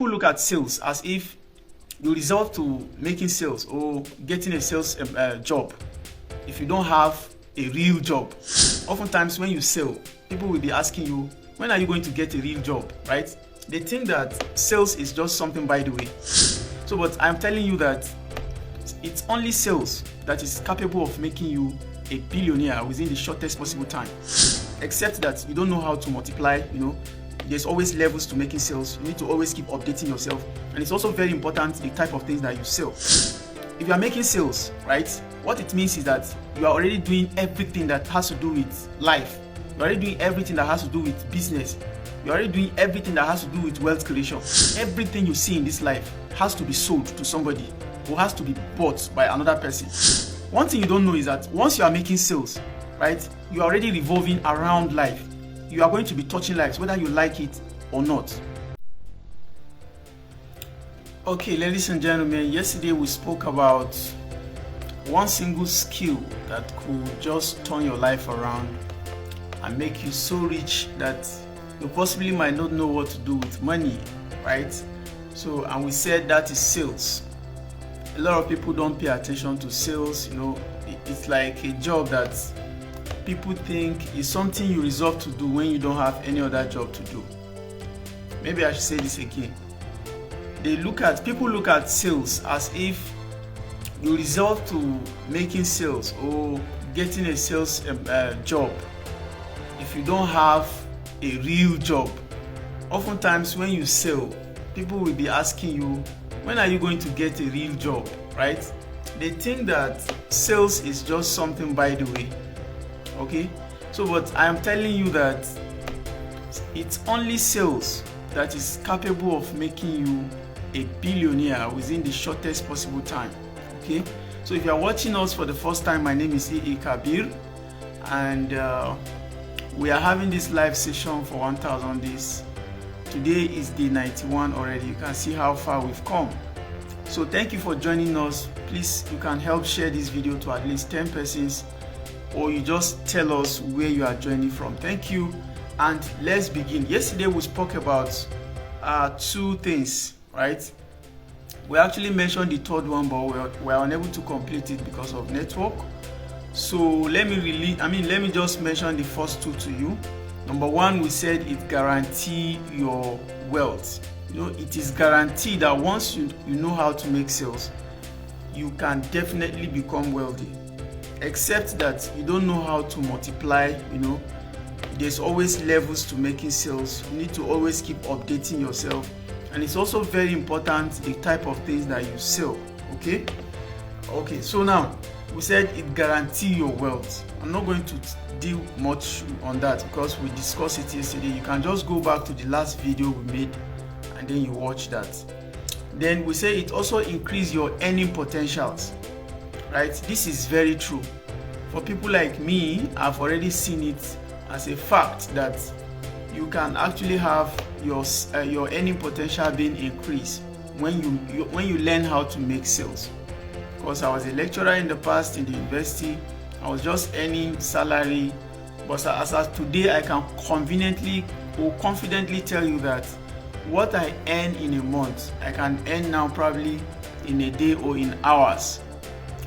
People look at sales as if you resort to making sales or getting a sales job if you don't have a real job. Oftentimes when you sell, people will be asking you, when are you going to get a real job, right? They think that sales is just something by the way. So, but I'm telling you that it's only sales that is capable of making you a billionaire within the shortest possible time. Except that you don't know how to multiply, there's always levels to making sales. You need to always keep updating yourself. And it's also very important the type of things that you sell. If you are making sales, right, what it means is that you are already doing everything that has to do with life. You're already doing everything that has to do with business. You're already doing everything that has to do with wealth creation. Everything you see in this life has to be sold to somebody or has to be bought by another person. One thing you don't know is that once you are making sales, right, you are already revolving around life. You are going to be touching lives, whether you like it or not. Okay, ladies and gentlemen, yesterday we spoke about one single skill that could just turn your life around and make you so rich that you possibly might not know what to do with money, right? So, and we said that is sales. A lot of people don't pay attention to sales. It's like a job that people think is something you resolve to do when you don't have any other job to do. Maybe I should say this again. People look at sales as if you resort to making sales or getting a sales job if you don't have a real job. Oftentimes when you sell, people will be asking you, when are you going to get a real job, right? They think that sales is just something by the way. Okay, so but I am telling you that it's only sales that is capable of making you a billionaire within the shortest possible time. Okay, so if you are watching us for the first time, my name is A.A. Kabir, and we are having this live session for 1000 days. Today is day 91 already. You can see how far we've come. So thank you for joining us. Please, you can help share this video to at least 10 persons, or you just tell us where you are joining from. Thank you, and let's begin. Yesterday we spoke about two things, right? We actually mentioned the third one, but we were unable to complete it because of network. So let me just mention the first two to you. Number one, we said it guarantees your wealth. It is guaranteed that once you know how to make sales, you can definitely become wealthy. Except that you don't know how to multiply. There's always levels to making sales. You need to always keep updating yourself, and it's also very important the type of things that you sell. Okay, so now we said it guarantees your wealth. I'm not going to deal much on that because we discussed it yesterday. You can just go back to the last video we made and then you watch that. Then we say it also increases your earning potentials, right? This is very true. For people like me, I've already seen it as a fact that you can actually have your earning potential being increased when you learn how to make sales. Because I was a lecturer in the past in the university, I was just earning salary, but as of today, I can conveniently or confidently tell you that what I earn in a month, I can earn now probably in a day or in hours.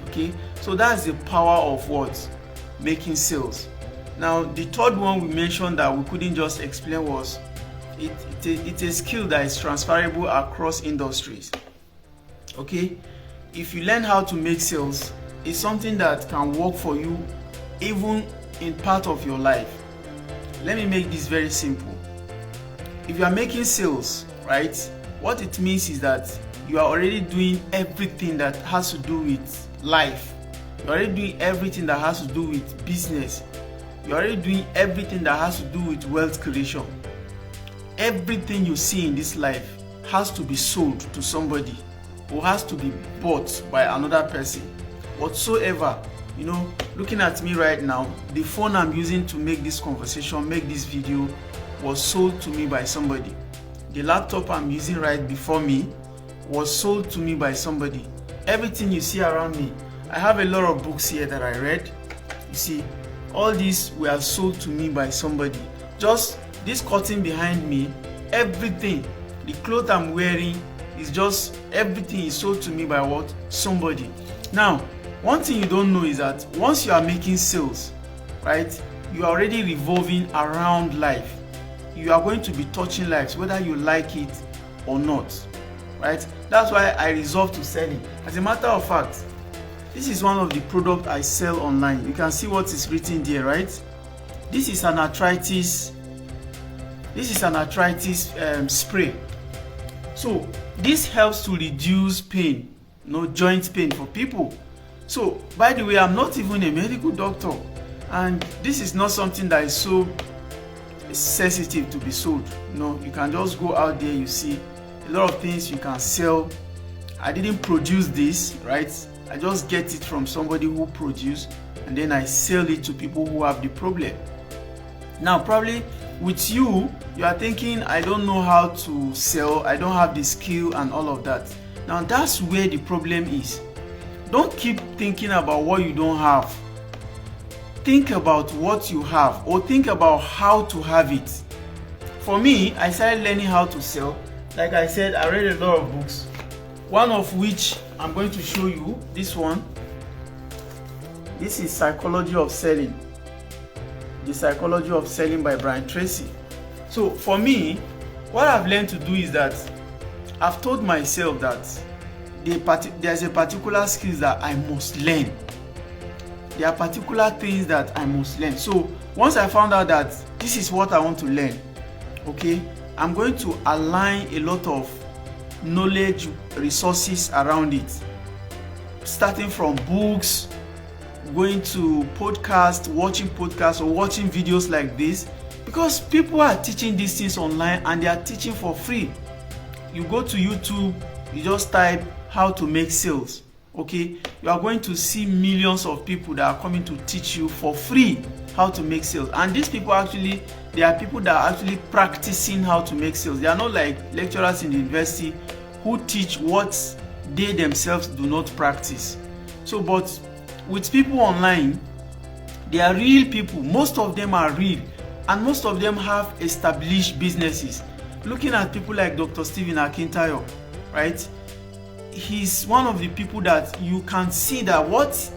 Okay, so that's the power of what? Making sales. Now, the third one we mentioned that we couldn't just explain was it's a skill that is transferable across industries. Okay, if you learn how to make sales, it's something that can work for you even in part of your life. Let me make this very simple. If you are making sales, right, what it means is that you are already doing everything that has to do with life. You're already doing everything that has to do with business. You're already doing everything that has to do with wealth creation. Everything you see in this life has to be sold to somebody or has to be bought by another person. Whatsoever, looking at me right now, the phone I'm using to make this conversation, make this video, was sold to me by somebody. The laptop I'm using right before me was sold to me by somebody. Everything you see around me, I have a lot of books here that I read. You see, all these were sold to me by somebody. Just this curtain behind me, everything The clothes I'm wearing is just, everything is sold to me by what? Somebody. Now, one thing you don't know is that once you are making sales, right, you are already revolving around life. You are going to be touching lives, whether you like it or not, right? That's why I resolved to sell it. As a matter of fact, this is one of the products I sell online. You can see what is written there, right? This is an arthritis. This is an arthritis spray. So this helps to reduce pain, joint pain for people. So by the way, I'm not even a medical doctor, and this is not something that is so sensitive to be sold. You can just go out there, you see a lot of things you can sell. I didn't produce this, right? I just get it from somebody who produced, and then I sell it to people who have the problem. Now, probably with you are thinking, I don't know how to sell, I don't have the skill and all of that. Now, that's where the problem is. Don't keep thinking about what you don't have. Think about what you have, or think about how to have it. For me, I started learning how to sell. Like I said, I read a lot of books, one of which I'm going to show you. This one. This is Psychology of Selling. The Psychology of Selling by Brian Tracy. So for me, what I've learned to do is that I've told myself that there's a particular skills that I must learn. There are particular things that I must learn. So once I found out that this is what I want to learn, okay, I'm going to align a lot of knowledge resources around it, starting from books, going to podcasts, watching podcasts, or watching videos like this, because people are teaching these things online and they are teaching for free. You go to YouTube, you just type how to make sales, okay, you are going to see millions of people that are coming to teach you for free how to make sales. And these people actually, they are people that are actually practicing how to make sales. They are not like lecturers in the university who teach what they themselves do not practice. So, but with people online, they are real people. Most of them are real, and most of them have established businesses. Looking at people like Dr. Stephen Akintayo, right? He's one of the people that you can see that what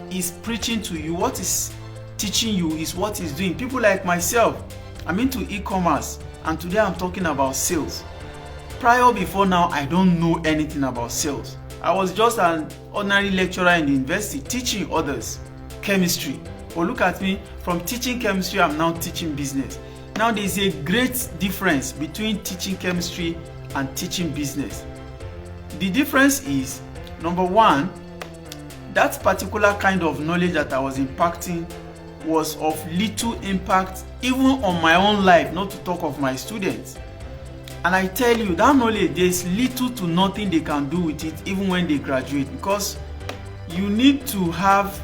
he's preaching to you, what is teaching you, is what he's doing. People like myself, I'm into e-commerce, and today I'm talking about sales. Before now, I don't know anything about sales. I was just an ordinary lecturer in the university teaching others chemistry. But look at me, from teaching chemistry, I'm now teaching business. Now there's a great difference between teaching chemistry and teaching business. The difference is, number one, that particular kind of knowledge that I was impacting was of little impact even on my own life, not to talk of my students. And I tell you, that knowledge, there's little to nothing they can do with it even when they graduate, because you need to have,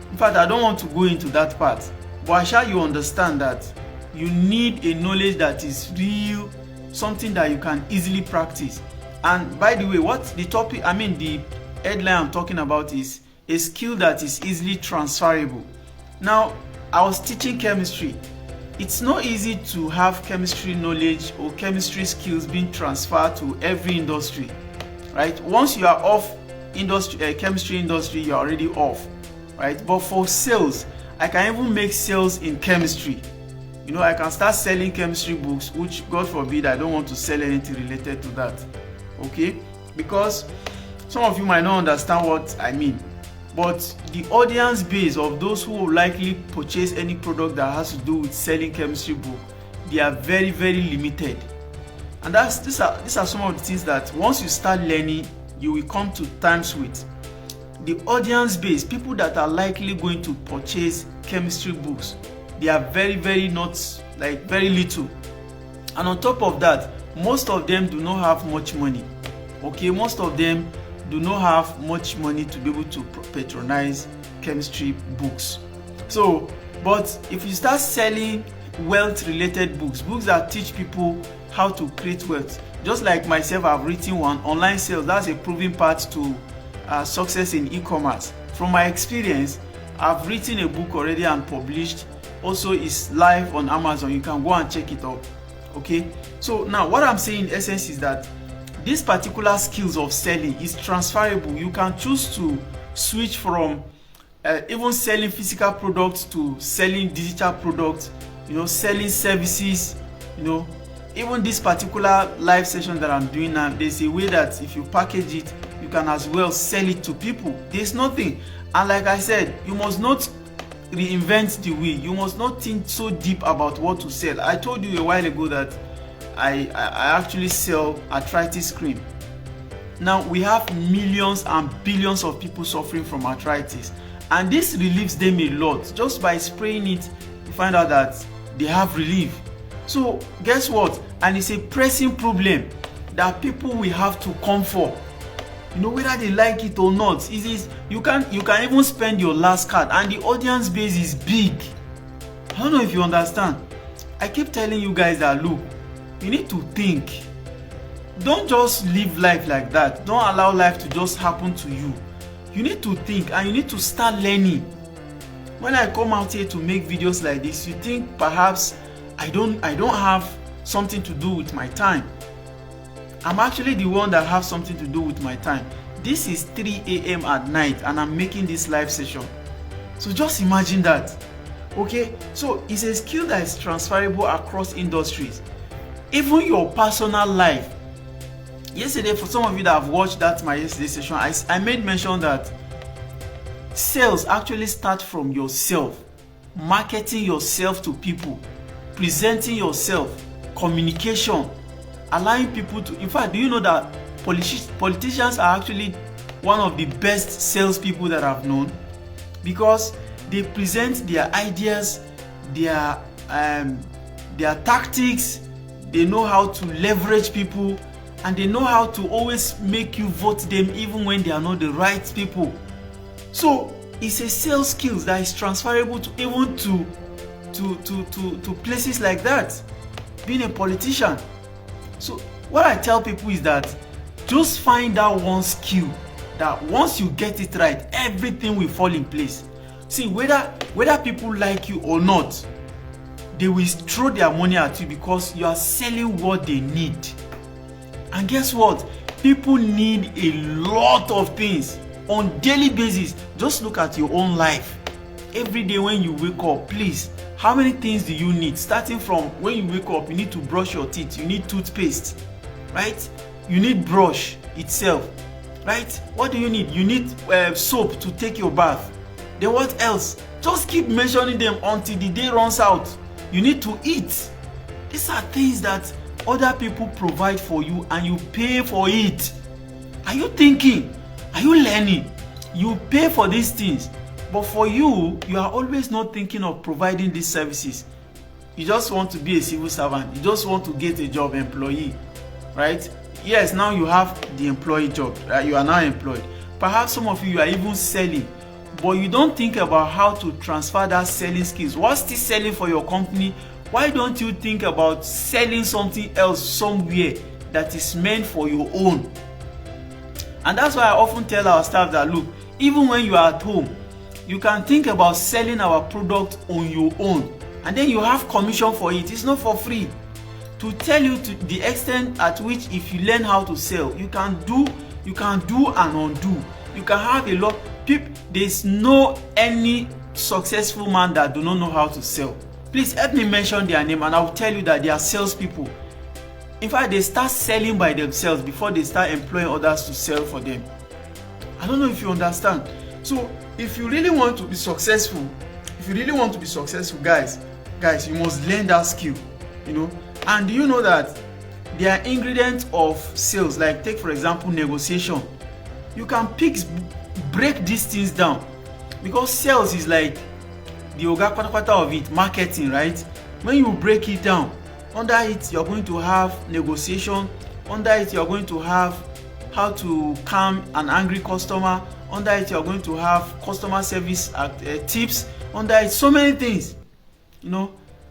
in fact, I don't want to go into that part, but I shall you understand that you need a knowledge that is real, something that you can easily practice. And by the way, the headline I'm talking about is a skill that is easily transferable. Now, I was teaching chemistry. It's not easy to have chemistry knowledge or chemistry skills being transferred to every industry, right? Once you are off chemistry industry, you're already off, right? But for sales, I can even make sales in chemistry. I can start selling chemistry books, which, God forbid, I don't want to sell anything related to that, okay? Because some of you might not understand what I mean. But the audience base of those who will likely purchase any product that has to do with selling chemistry book, they are very, very limited. And these are some of the things that once you start learning, you will come to terms with. The audience base, people that are likely going to purchase chemistry books, they are very, very very little. And on top of that, most of them do not have much money. Okay, most of them do not have much money to be able to patronize chemistry books. So, but if you start selling wealth-related books that teach people how to create wealth, just like myself, I've written one, Online Sales. That's a proven path to success in e-commerce. From my experience, I've written a book already and published. Also, it's live on Amazon. You can go and check it out. Okay, so now what I'm saying in essence is that this particular skills of selling is transferable. You can choose to switch from even selling physical products to selling digital products, selling services. Even this particular live session that I'm doing now, there's a way that if you package it, you can as well sell it to people. There's nothing. And like I said, you must not reinvent the wheel. You must not think so deep about what to sell. I told you a while ago that I actually sell arthritis cream. Now we have millions and billions of people suffering from arthritis, and this relieves them a lot. Just by spraying it, you find out that they have relief. So guess what? And it's a pressing problem that people will have to come for, whether they like it or not. You can even spend your last card, and the audience base is big. I don't know if you understand. I keep telling you guys that, look, you need to think. Don't just live life like that. Don't allow life to just happen to you. You need to think, and you need to start learning. When I come out here to make videos like this, you think perhaps I don't have something to do with my time. I'm actually the one that have something to do with my time. This is 3 a.m. at night, and I'm making this live session. So just imagine that. Okay, so it's a skill that is transferable across industries. Even your personal life. Yesterday, for some of you that have watched my yesterday session, I made mention that sales actually start from yourself. Marketing yourself to people, presenting yourself, communication, allowing people to. In fact, do you know that politicians are actually one of the best salespeople that I've known? Because they present their ideas, their tactics. They know how to leverage people, and they know how to always make you vote them even when they are not the right people. So it's a sales skills that is transferable to even to places like that, being a politician. So what I tell people is that just find that one skill that once you get it right, everything will fall in place. See, whether people like you or not, they will throw their money at you because you are selling what they need. And guess what? People need a lot of things on daily basis. Just look at your own life. Every day when you wake up, please, how many things do you need? Starting from when you wake up, you need to brush your teeth. You need toothpaste, right? You need brush itself, right? What do you need? You need soap to take your bath. Then what else? Just keep mentioning them until the day runs out. You need to eat. These are things that other people provide for you, and you pay for it. Are you thinking? Are you learning? You pay for these things, but for you are always not thinking of providing these services. You just want to be a civil servant. You just want to get a job, employee, right? Yes, now you have the employee job, right? You are now employed. Perhaps some of you are even selling, but you don't think about how to transfer that selling skills. What's still selling for your company? Why don't you think about selling something else somewhere that is meant for your own? And that's why I often tell our staff that, look, even when you are at home, you can think about selling our product on your own, and then you have commission for it. It's not for free. To tell you to the extent at which if you learn how to sell, you can do and undo. You can have a lot. There's no any successful man that do not know how to sell. Please help me mention their name, and I'll tell you that they are salespeople. In fact, they start selling by themselves before they start employing others to sell for them. I don't know if you understand. So if you really want to be successful, guys, you must learn that skill, And do you know that there are ingredients of sales, like take for example negotiation. You can break these things down, because sales is like the oga kwata of it, marketing, right? When you break it down, under it you're going to have negotiation. Under it you're going to have how to calm an angry customer. Under it you're going to have customer service tips. Under it so many things,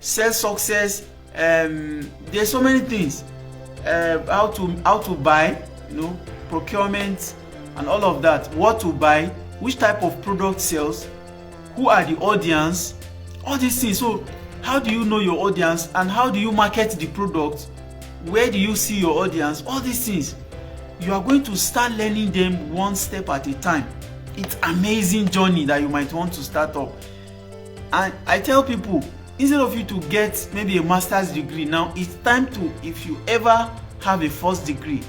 sales success. There's so many things. How to buy, procurement and all of that. What to buy, which type of product sells, who are the audience, all these things. So How do you know your audience, and how do you market the product? Where do you see your audience? All these things, you are going to start learning them one step at a time. It's amazing journey that you might want to start up. And I tell people, instead of you to get maybe a master's degree, now it's time to, if you ever have a first degree,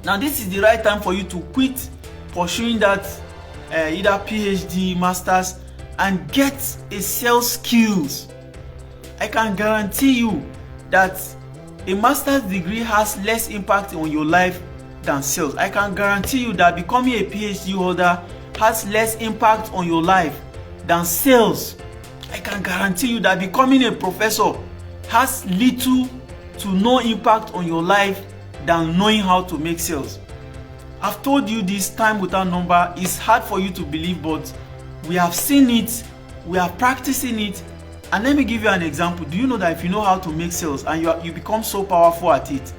now this is the right time for you to quit pursuing that either PhD, masters, and get a sales skills. I can guarantee you that a master's degree has less impact on your life than sales. I can guarantee you that becoming a PhD holder has less impact on your life than sales. I can guarantee you that becoming a professor has little to no impact on your life than knowing how to make sales. I've told you this time without number. It's hard for you to believe, but we have seen it, we are practicing it. And let me give you an example. Do you know that if you know how to make sales and you become so powerful at it,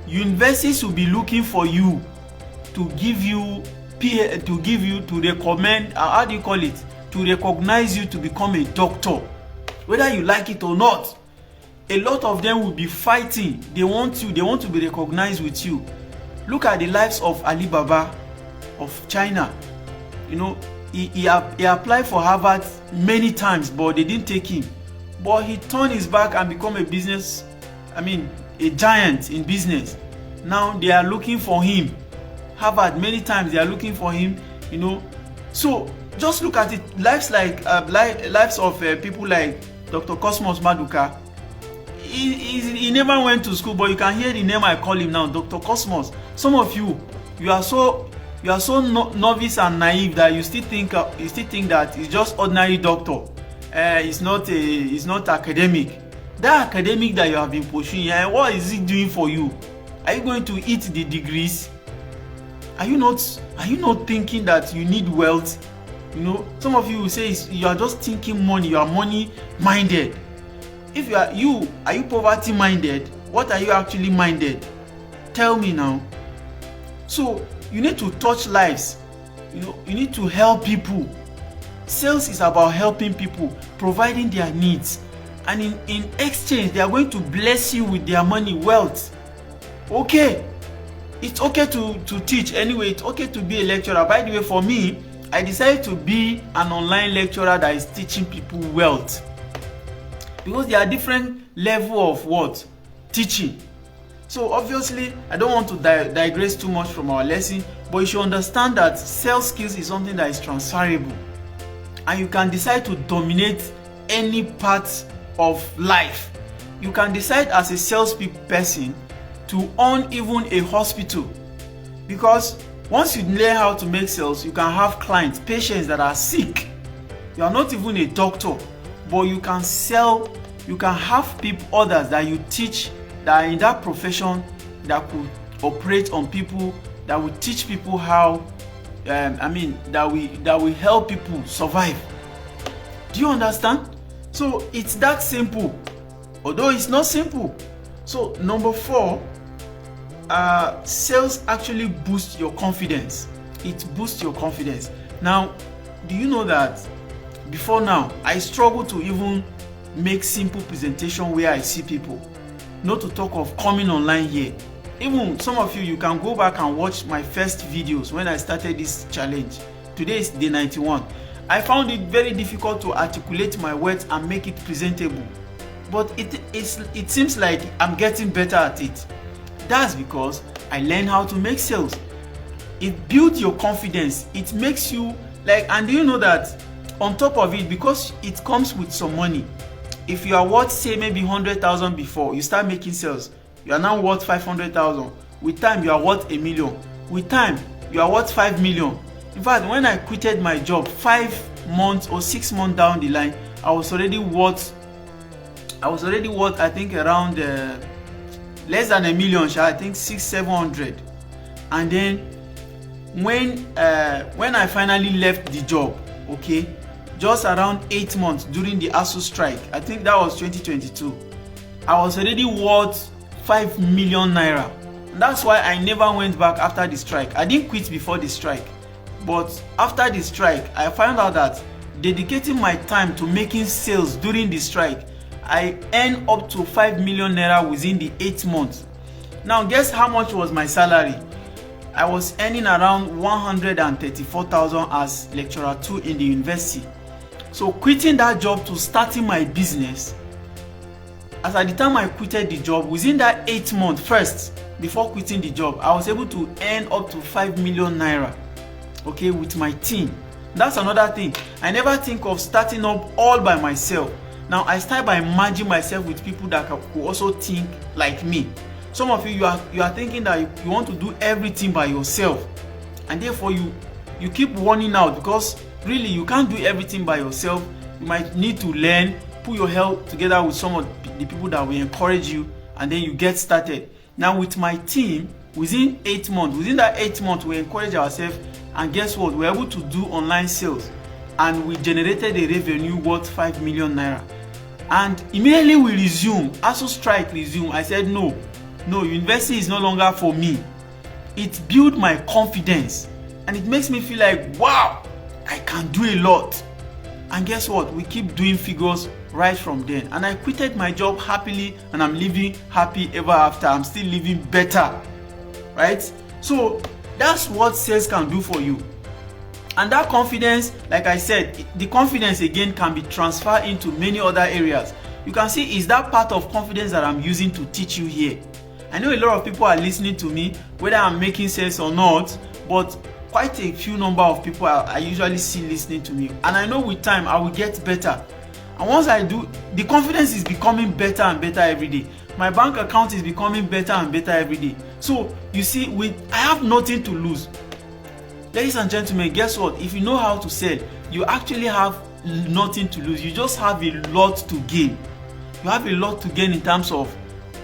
universities will be looking for you to recommend, how do you call it, to recognize you to become a doctor, whether you like it or not. A lot of them will be fighting. They want to be recognized with you. Look at the lives of Alibaba of China. You know, he applied for Harvard many times, but they didn't take him. But he turned his back and become a giant in business. Now they are looking for him. Harvard, many times they are looking for him, you know. So just look at it. Lives of people like Dr. Cosmos Maduka. He never went to school, but you can hear the name I call him now, Dr. Cosmos. Some of you are so novice and naive that you still think that it's just ordinary doctor. It's not academic. That academic that you have been pursuing, what is it doing for you? Are you going to eat the degrees? Are you not thinking that you need wealth? You know, some of you will say you are just thinking money. You are money minded. If are you poverty minded? What are you actually minded? Tell me now. So you need to touch lives. You know, you need to help people. Sales is about helping people, providing their needs, and in exchange they are going to bless you with their money, wealth. Okay, it's okay to teach. Anyway, it's okay to be a lecturer. By the way, for me, I decided to be an online lecturer that is teaching people wealth, because there are different level of what teaching. So obviously, I don't want to digress too much from our lesson, but you should understand that sales skills is something that is transferable, and you can decide to dominate any part of life. You can decide as a sales person to own even a hospital, because once you learn how to make sales, you can have clients, patients that are sick. You are not even a doctor, but you can sell. You can have people, others that you teach, that are in that profession, that could operate on people, that will teach people how, that will help people survive. Do you understand? So it's that simple, although it's not simple. So number 4, sales actually boosts your confidence. It boosts your confidence. Now, do you know that before now, I struggle to even make simple presentation where I see people, not to talk of coming online here. Even some of you can go back and watch my first videos when I started this challenge. Today is day 91. I found it very difficult to articulate my words and make it presentable, but it seems like I'm getting better at it. That's because I learned how to make sales. It builds your confidence. It makes you like, and do you know that on top of it, because it comes with some money, if you are worth, say, maybe 100,000 before you start making sales, you are now worth 500,000. With time, you are worth 1 million. With time, you are worth 5 million. In fact, when I quitted my job 5 months or 6 months down the line, I was already worth I think around less than 1 million, I think 600-700. And then when I finally left the job, okay, just around 8 months during the ASU strike, I think that was 2022, I was already worth 5 million naira. And that's why I never went back after the strike. I didn't quit before the strike, but after the strike, I found out that dedicating my time to making sales during the strike I earned up to 5 million naira within the 8 months. Now guess how much was my salary? I was earning around 134,000 as lecturer 2 in the university. So quitting that job to starting my business, as at the time I quitted the job, within that 8 months first, before quitting the job, I was able to earn up to 5 million naira, okay, with my team. That's another thing. I never think of starting up all by myself. Now I start by merging myself with people that could also think like me. Some of you are thinking that you want to do everything by yourself, and therefore you keep warning out, because really you can't do everything by yourself. You might need to learn, put your help together with some of the people that will encourage you, and then you get started. Now with my team, within that 8 months, we encourage ourselves, and guess what? We're able to do online sales, and we generated a revenue worth 5 million naira. And immediately we resume, ASUU strike resume. I said no, university is no longer for me. It built my confidence, and it makes me feel like, wow, I can do a lot. And guess what? We keep doing figures right from then. And I quitted my job happily, and I'm living happy ever after. I'm still living better, right? So that's what sales can do for you. And that confidence, like I said, the confidence again can be transferred into many other areas. You can see, is that part of confidence that I'm using to teach you here. I know a lot of people are listening to me, whether I'm making sales or not, but quite a few number of people I usually see listening to me. And I know with time I will get better. And once I do, the confidence is becoming better and better every day. My bank account is becoming better and better every day. So you see, I have nothing to lose. Ladies and gentlemen, guess what? If you know how to sell, you actually have nothing to lose. You just have a lot to gain. You have a lot to gain in terms of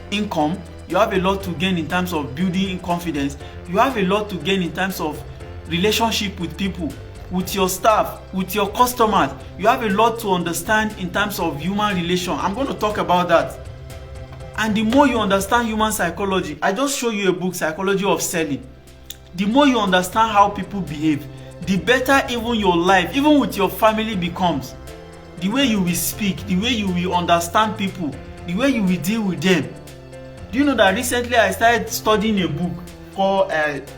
income. You have a lot to gain in terms of building confidence. You have a lot to gain in terms of relationship with people, with your staff, with your customers. You have a lot to understand in terms of human relation. I'm going to talk about that. And the more you understand human psychology, I just show you a book, Psychology of Selling. The more you understand how people behave, the better even your life, even with your family, becomes. The way you will speak, the way you will understand people, the way you will deal with them. Do you know that recently I started studying a book called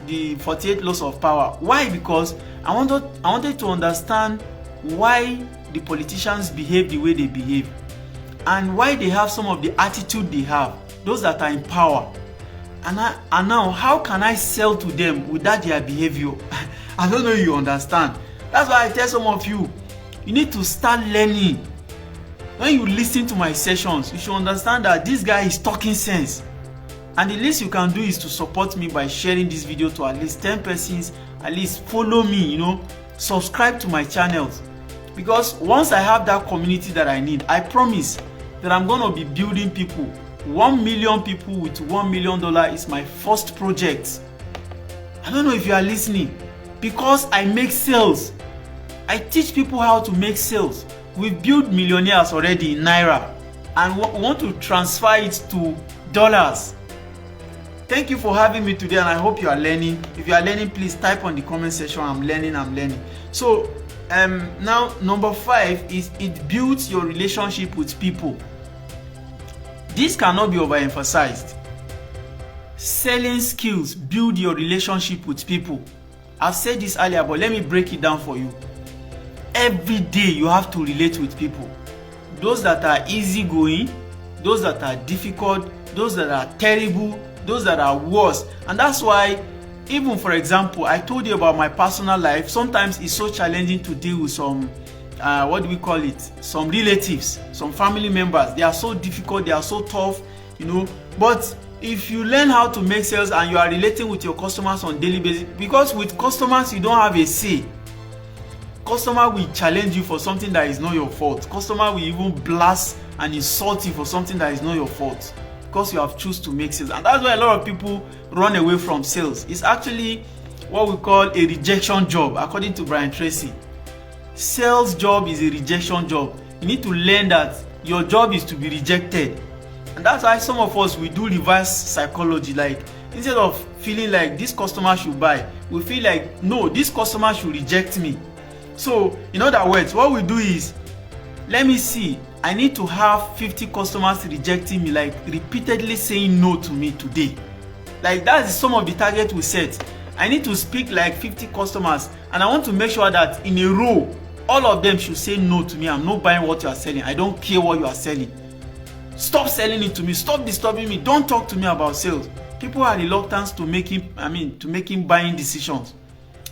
The 48 Laws of Power? Why? Because I wanted to understand why the politicians behave the way they behave, and why they have some of the attitude they have, those that are in power. And now, how can I sell to them without their behavior? I don't know if you understand. That's why I tell some of you, you need to start learning. When you listen to my sessions, you should understand that this guy is talking sense. And the least you can do is to support me by sharing this video to at least 10 persons. At least follow me, subscribe to my channels. Because once I have that community that I need, I promise that I'm going to be building people. 1 million people with $1 million is my first project. I don't know if you are listening. Because I make sales. I teach people how to make sales. We've built millionaires already in Naira, and we want to transfer it to dollars. Thank you for having me today, and I hope you are learning. If you are learning, please type on the comment section, I'm learning. So now number 5 is it builds your relationship with people. This cannot be overemphasized. Selling skills build your relationship with people. I've said this earlier, but let me break it down for you. Every day you have to relate with people. Those that are easygoing, those that are difficult, those that are terrible, those that are worse. And that's why, even for example, I told you about my personal life. Sometimes it's so challenging to deal with some some relatives, some family members. They are so difficult, they are so tough, but if you learn how to make sales and you are relating with your customers on daily basis, because with customers you don't have a say. Customer will challenge you for something that is not your fault. Customer will even blast and insult you for something that is not your fault, because you have chosen to make sales. And that's why a lot of people run away from sales. It's actually what we call a rejection job, according to Brian Tracy. Sales job is a rejection job. You need to learn that your job is to be rejected. And that's why some of us, we do reverse psychology. Like, instead of feeling like this customer should buy, we feel like, no, this customer should reject me. So in other words, what we do is, let me see I need to have 50 customers rejecting me, like repeatedly saying no to me today. Like that's some of the target we set. I need to speak like 50 customers, and I want to make sure that in a row, all of them should say no to me. I'm not buying what you are selling. I don't care what you are selling. Stop selling it to me. Stop disturbing me. Don't talk to me about sales. People are reluctant to making buying decisions.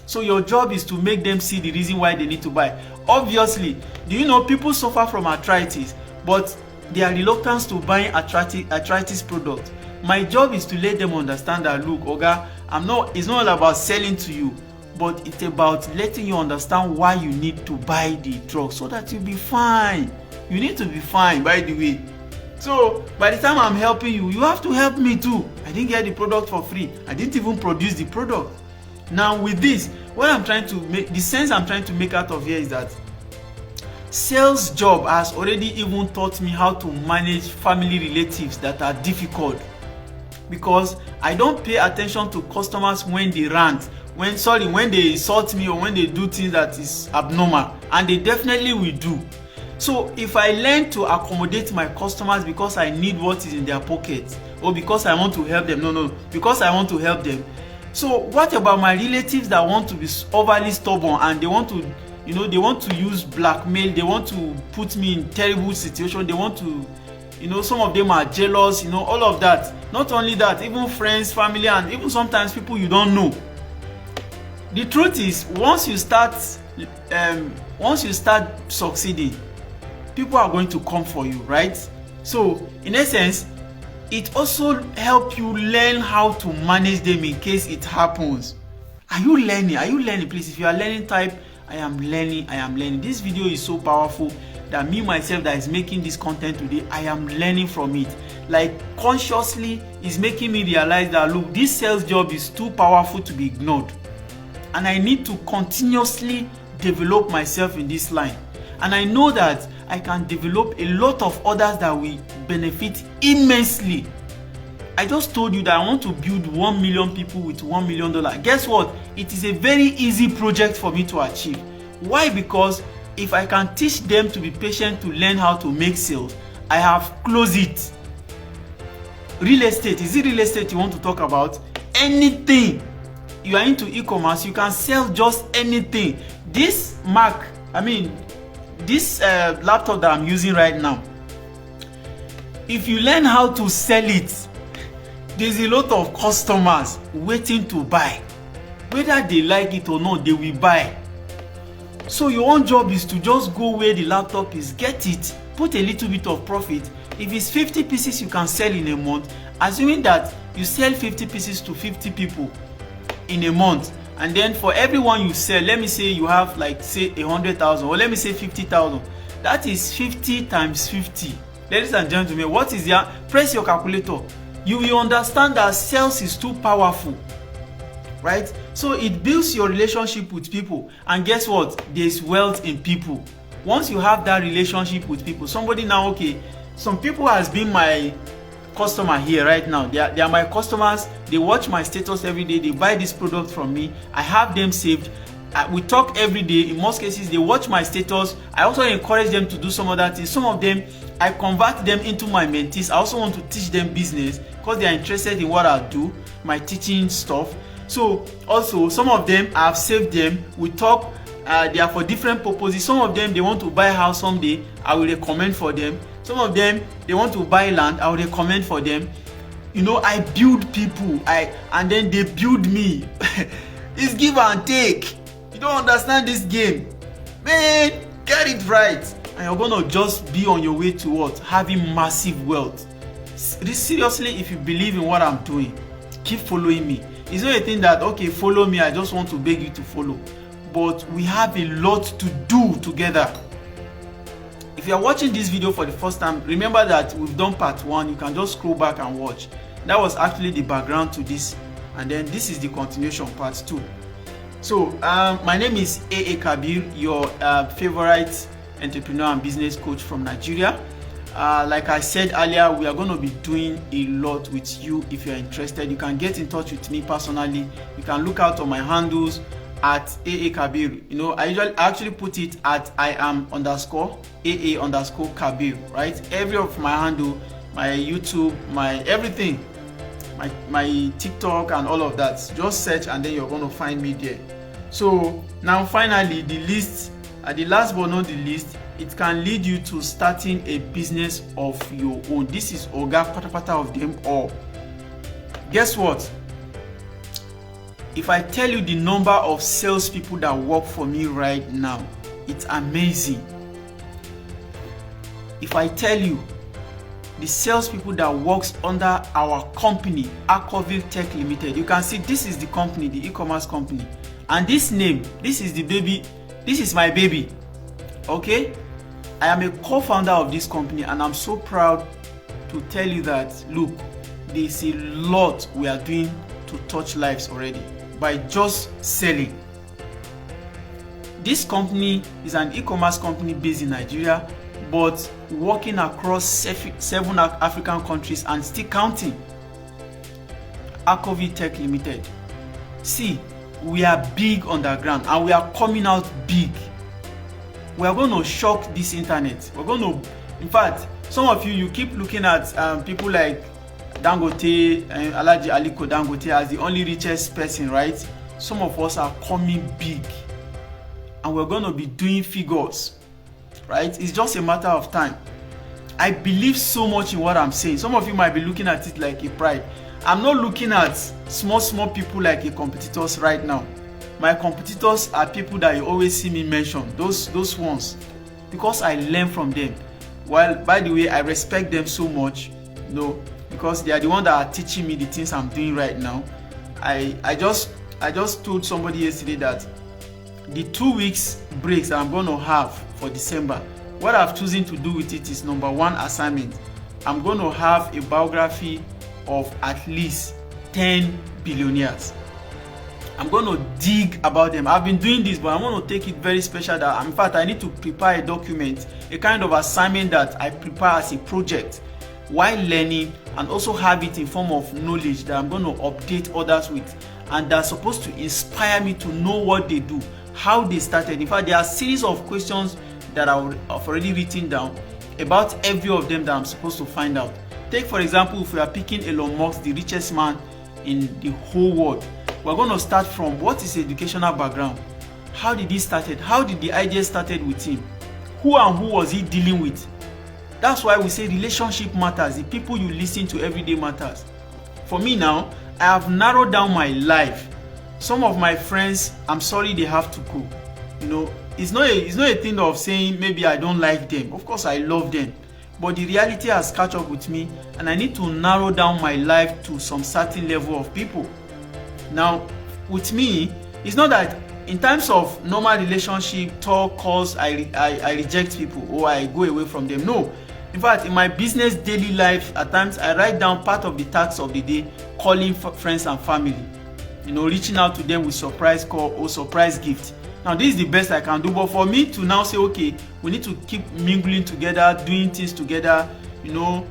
So your job is to make them see the reason why they need to buy. Obviously, do you know people suffer from arthritis, but they are reluctant to buying arthritis products. My job is to let them understand that, look, Oga, it's not all about selling to you, but it's about letting you understand why you need to buy the drug so that you'll be fine. You need to be fine, by the way. So by the time I'm helping you, you have to help me too. I didn't get the product for free. I didn't even produce the product. Now with this, what I'm trying to make, the sense I'm trying to make out of here is that sales job has already even taught me how to manage family relatives that are difficult, because I don't pay attention to customers when they rant, when they insult me, or when they do things that is abnormal, and they definitely will do. So if I learn to accommodate my customers because I need what is in their pockets, or because I want to help them, because I want to help them. So what about my relatives that want to be overly stubborn and they want to, they want to use blackmail, they want to put me in terrible situation, they want to, some of them are jealous, all of that. Not only that, even friends, family, and even sometimes people you don't know. The truth is, once you start succeeding, people are going to come for you, right? So in essence, it also helps you learn how to manage them in case it happens. Are you learning? Please, if you are learning, type I am learning. This video is so powerful that me myself that is making this content today, I am learning from it. Like consciously is making me realize that, look, this sales job is too powerful to be ignored, and I need to continuously develop myself in this line. And I know that I can develop a lot of others that will benefit immensely. I just told you that I want to build 1 million people with $1 million. Guess what? It is a very easy project for me to achieve. Why? Because if I can teach them to be patient to learn how to make sales, I have closed it. Real estate. Is it real estate you want to talk about? Anything. You are into e-commerce, you can sell just anything. This laptop that I'm using right now, if you learn how to sell it, there's a lot of customers waiting to buy. Whether they like it or not, they will buy. So your own job is to just go where the laptop is, get it, put a little bit of profit. If it's 50 pieces you can sell in a month, assuming that you sell 50 pieces to 50 people in a month, and then for everyone you sell, let me say you have like say 100,000, or let me say 50,000. That is 50 times 50. Ladies and gentlemen, what is your, press your calculator. You will understand that sales is too powerful, right? So it builds your relationship with people, and guess what? There's wealth in people. Once you have that relationship with people, somebody now, okay, some people has been my customer here right now. They are my customers. They watch my status every day. They buy this product from me. I have them saved. We talk every day. In most cases, they watch my status. I also encourage them to do some other things. Some of them, I convert them into my mentees. I also want to teach them business because they are interested in what I do, my teaching stuff. So also, some of them, I have saved them. We talk. They are for different purposes. Some of them, they want to buy a house someday. I will recommend for them. Some of them, they want to buy land. I will recommend for them. I build people. And then they build me. It's give and take. You don't understand this game, man. Get it right, and you're gonna just be on your way to what? Having massive wealth. Seriously, if you believe in what I'm doing, keep following me. It's not a thing that, okay, follow me, I just want to beg you to follow. But we have a lot to do together. If you are watching this video for the first time, remember that we've done part 1. You can just scroll back and watch. That was actually the background to this, and then this is the continuation, part 2. So my name is A.A. Kabir, your favorite entrepreneur and business coach from Nigeria. Like I said earlier, we are going to be doing a lot with you. If you're interested, you can get in touch with me personally. You can look out on my handles. at AA Kabir. You know, I actually put it at I am underscore AA underscore Kabir, right? Every of my handle, my YouTube, my everything, my TikTok and all of that. Just search and then you're going to find me there. So now finally, the list, the last but not the least, it can lead you to starting a business of your own. This is Oga Patapata of them all. Guess what? If I tell you the number of salespeople that work for me right now, it's amazing. If I tell you the salespeople that works under our company, Aquaville Tech Limited, you can see this is the company, the e-commerce company. And this name, this is the baby, this is my baby. Okay? I am a co-founder of this company and I'm so proud to tell you that, look, there's a lot we are doing to touch lives already by just selling. This company is an e-commerce company based in Nigeria, but working across 7 African countries and still counting. Aquaville Tech Limited. See, we are big on the ground and we are coming out big. We are going to shock this internet. We're going to, in fact, some of you keep looking at people like Dangote and Alhaji Aliko Dangote as the only richest person, right? Some of us are coming big and we're going to be doing figures, right? It's just a matter of time. I believe so much in what I'm saying. Some of you might be looking at it like a pride. I'm not looking at small people like a competitors right now. My competitors are people that you always see me mention, those ones, because I learn from them. Well, by the way, I respect them so much, you know, because they are the ones that are teaching me the things I'm doing right now. I just told somebody yesterday that the 2 weeks breaks that I'm going to have for December, what I've chosen to do with it is number one assignment. I'm going to have a biography of at least 10 billionaires. I'm going to dig about them. I've been doing this, but I want to take it very special. That in fact, I need to prepare a document, a kind of assignment that I prepare as a project while learning, and also have it in form of knowledge that I'm going to update others with, and that's supposed to inspire me to know what they do, how they started. In fact, there are a series of questions that I've already written down about every of them that I'm supposed to find out. Take for example, if we are picking Elon Musk, the richest man in the whole world, we're going to start from what is his educational background, how did he started, how did the idea started with him, who was he dealing with. That's why we say relationship matters. The people you listen to every day matters. For me now, I have narrowed down my life. Some of my friends, I'm sorry they have to go. You know, it's not a thing of saying maybe I don't like them. Of course I love them. But the reality has catch up with me and I need to narrow down my life to some certain level of people. Now, with me, it's not that in terms of normal relationship, talk, calls, I reject people or I go away from them. No. In fact, in my business daily life, at times I write down part of the tasks of the day, calling friends and family. You know, reaching out to them with surprise call or surprise gift. Now, this is the best I can do. But for me to now say, okay, we need to keep mingling together, doing things together, you know,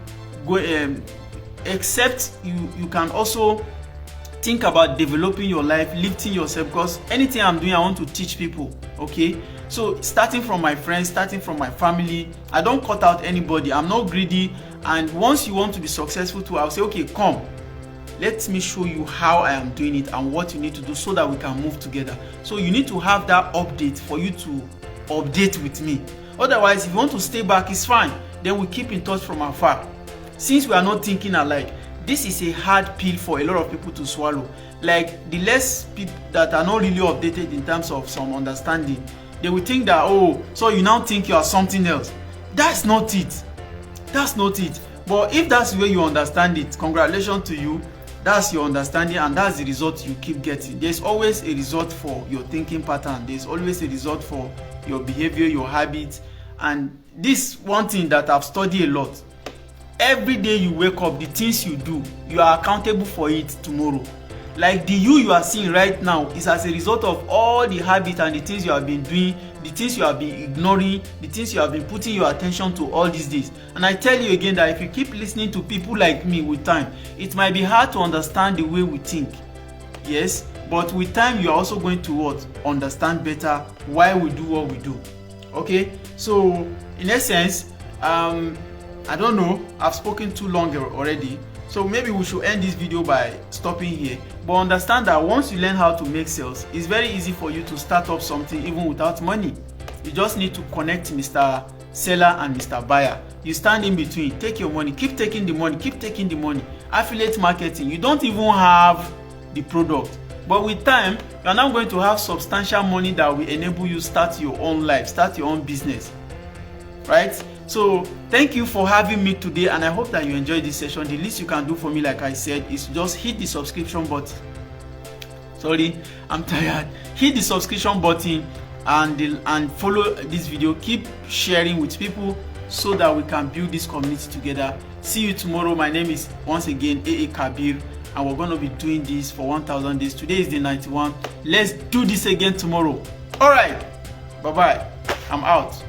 except you can also think about developing your life, lifting yourself, because anything I'm doing, I want to teach people, okay? So starting from my friends, starting from my family, I don't cut out anybody. I'm not greedy. And once you want to be successful too, I'll say, okay, come, let me show you how I am doing it and what you need to do so that we can move together. So you need to have that update for you to update with me. Otherwise, if you want to stay back, it's fine. Then we keep in touch from afar. Since we are not thinking alike, this is a hard pill for a lot of people to swallow. Like, the less people that are not really updated in terms of some understanding, they will think that, oh, so you now think you are something else. That's not it. That's not it. But if that's the way you understand it, congratulations to you. That's your understanding and that's the result you keep getting. There's always a result for your thinking pattern. There's always a result for your behavior, your habits. And this one thing that I've studied a lot. Every day you wake up, the things you do, you are accountable for it tomorrow. Like the you are seeing right now is as a result of all the habits and the things you have been doing, the things you have been ignoring, the things you have been putting your attention to all these days. And I tell you again that if you keep listening to people like me with time, it might be hard to understand the way we think. Yes, but with time you are also going to what? Understand better why we do what we do. Okay, so in essence, I don't know, I've spoken too long already, so maybe we should end this video by stopping here. But understand that once you learn how to make sales, it's very easy for you to start up something even without money. You just need to connect Mr. Seller and Mr. Buyer. You stand in between, take your money, keep taking the money, keep taking the money. Affiliate marketing, you don't even have the product, but with time you are now going to have substantial money that will enable you start your own life, start your own business, right? So thank you for having me today, and I hope that you enjoyed this session. The least you can do for me, like I said, is just hit the subscription button. Sorry, I'm tired. Hit the subscription button and follow this video. Keep sharing with people so that we can build this community together. See you tomorrow. My name is once again AA Kabir, and we're going to be doing this for 1000 days. Today is the 91. Let's do this again tomorrow. All right, bye bye. I'm out.